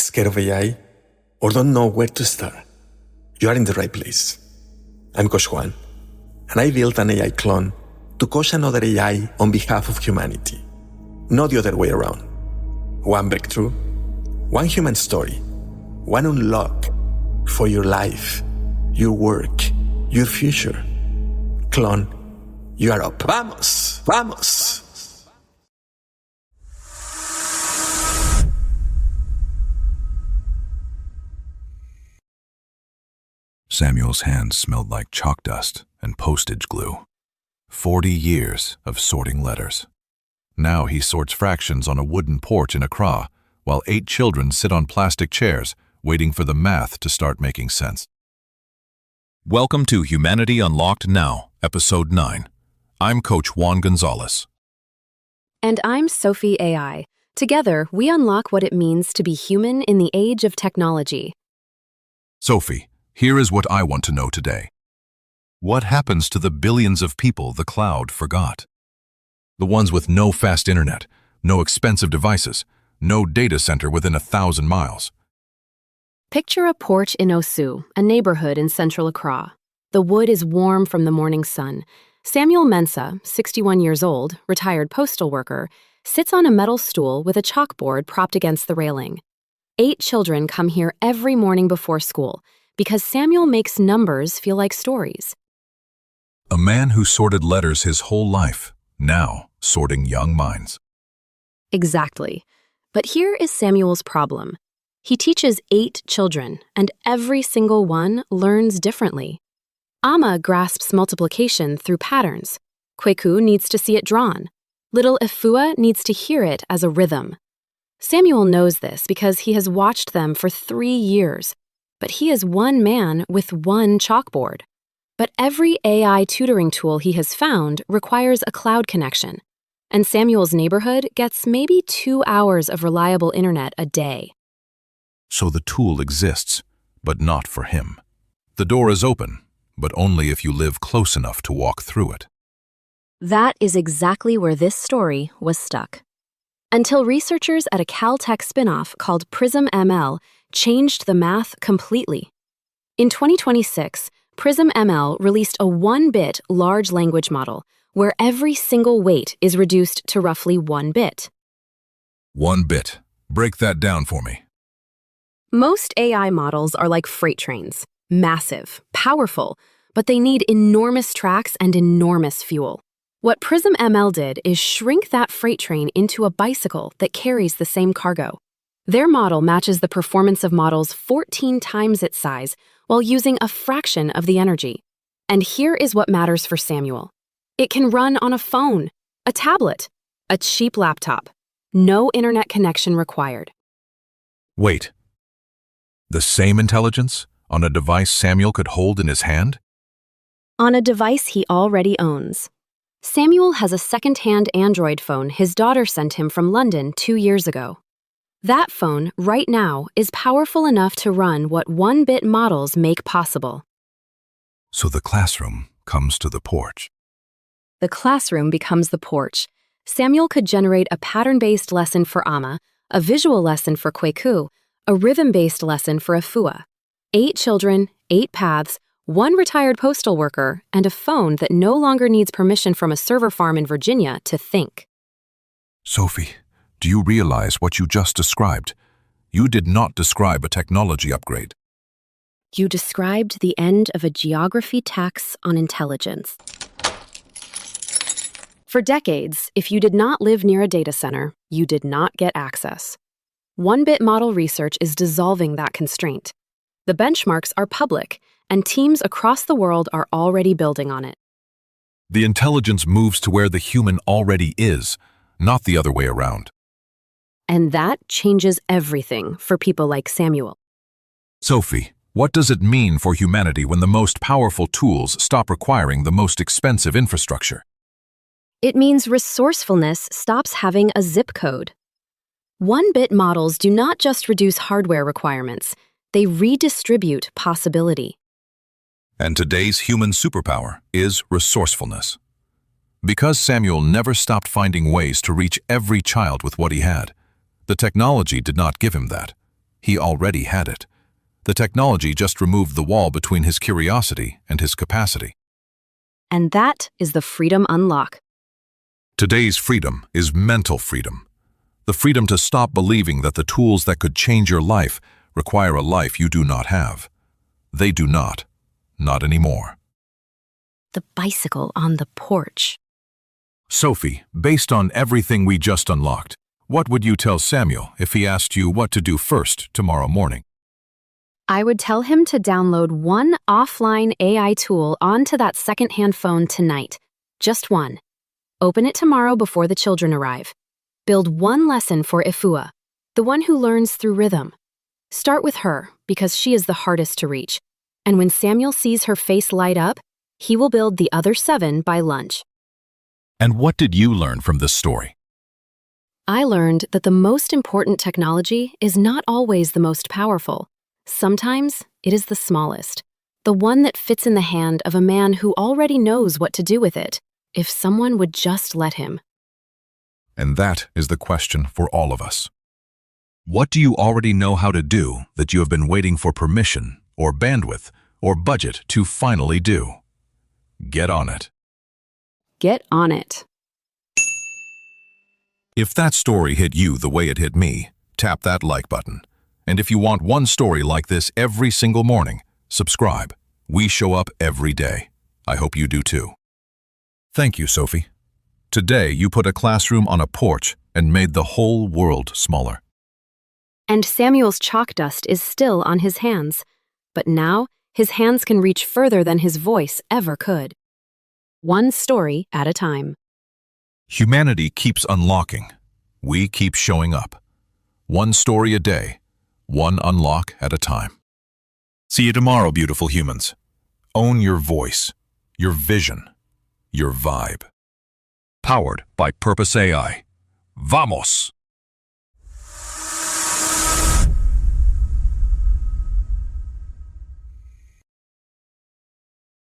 Scared of AI? Or don't know where to start? You are in the right place. I'm Coach Juan, and I built an AI clone to coach another AI on behalf of humanity, not the other way around. One breakthrough, one human story, one unlock for your life, your work, your future. Clone, you are up. Vamos, vamos. Samuel's hands smelled like chalk dust and postage glue. 40 years of sorting letters. Now he sorts fractions on a wooden porch in Accra, while 8 children sit on plastic chairs, waiting for the math to start making sense. Welcome to Humanity Unlocked Now, Episode 9. I'm Coach Juan Gonzalez. And I'm Sophie AI. Together, we unlock what it means to be human in the age of technology. Sophie, here is what I want to know today. What happens to the billions of people the cloud forgot? The ones with no fast internet, no expensive devices, no data center within 1,000 miles. Picture a porch in Osu, a neighborhood in central Accra. The wood is warm from the morning sun. Samuel Mensah, 61 years old, retired postal worker, sits on a metal stool with a chalkboard propped against the railing. 8 children come here every morning before school because Samuel makes numbers feel like stories. A man who sorted letters his whole life, now sorting young minds. Exactly. But here is Samuel's problem. He teaches 8 children, and every single one learns differently. Ama grasps multiplication through patterns. Kweku needs to see it drawn. Little Efua needs to hear it as a rhythm. Samuel knows this because he has watched them for 3 years. But he is one man with one chalkboard. But every AI tutoring tool he has found requires a cloud connection. And Samuel's neighborhood gets maybe 2 hours of reliable internet a day. So the tool exists, but not for him. The door is open, but only if you live close enough to walk through it. That is exactly where this story was stuck. Until researchers at a Caltech spinoff called Prism ML changed the math completely. In 2026, Prism ML released a 1-bit large language model where every single weight is reduced to roughly 1 bit. 1 bit. Break that down for me. Most AI models are like freight trains, massive, powerful, but they need enormous tracks and enormous fuel. What Prism ML did is shrink that freight train into a bicycle that carries the same cargo. Their model matches the performance of models 14 times its size while using a fraction of the energy. And here is what matters for Samuel. It can run on a phone, a tablet, a cheap laptop. No internet connection required. Wait. The same intelligence on a device Samuel could hold in his hand? On a device he already owns. Samuel has a second-hand Android phone his daughter sent him from London 2 years ago. That phone, right now, is powerful enough to run what 1-bit models make possible. So the classroom comes to the porch. The classroom becomes the porch. Samuel could generate a pattern-based lesson for Ama, a visual lesson for Kweku, a rhythm-based lesson for Efua. 8 children, 8 paths, 1 retired postal worker, and a phone that no longer needs permission from a server farm in Virginia to think. Sophie, do you realize what you just described? You did not describe a technology upgrade. You described the end of a geography tax on intelligence. For decades, if you did not live near a data center, you did not get access. 1-bit model research is dissolving that constraint. The benchmarks are public, and teams across the world are already building on it. The intelligence moves to where the human already is, not the other way around. And that changes everything for people like Samuel. Sophie, what does it mean for humanity when the most powerful tools stop requiring the most expensive infrastructure? It means resourcefulness stops having a zip code. 1-bit models do not just reduce hardware requirements, they redistribute possibility. And today's human superpower is resourcefulness. Because Samuel never stopped finding ways to reach every child with what he had, the technology did not give him that. He already had it. The technology just removed the wall between his curiosity and his capacity. And that is the freedom unlock. Today's freedom is mental freedom. The freedom to stop believing that the tools that could change your life require a life you do not have. They do not. Not anymore. The bicycle on the porch. Sophie, based on everything we just unlocked, what would you tell Samuel if he asked you what to do first tomorrow morning? I would tell him to download one offline AI tool onto that secondhand phone tonight. Just one. Open it tomorrow before the children arrive. Build one lesson for Ifua, the one who learns through rhythm. Start with her, because she is the hardest to reach. And when Samuel sees her face light up, he will build the other 7 by lunch. And what did you learn from this story? I learned that the most important technology is not always the most powerful. Sometimes it is the smallest, the one that fits in the hand of a man who already knows what to do with it, if someone would just let him. And that is the question for all of us. What do you already know how to do that you have been waiting for permission, or bandwidth, or budget to finally do? Get on it. Get on it. If that story hit you the way it hit me, tap that like button. And if you want one story like this every single morning, subscribe. We show up every day. I hope you do too. Thank you, Sophie. Today you put a classroom on a porch and made the whole world smaller. And Samuel's chalk dust is still on his hands. But now, his hands can reach further than his voice ever could. One story at a time. Humanity keeps unlocking. We keep showing up. One story a day, one unlock at a time. See you tomorrow, beautiful humans. Own your voice, your vision, your vibe. Powered by Purpose AI. Vamos!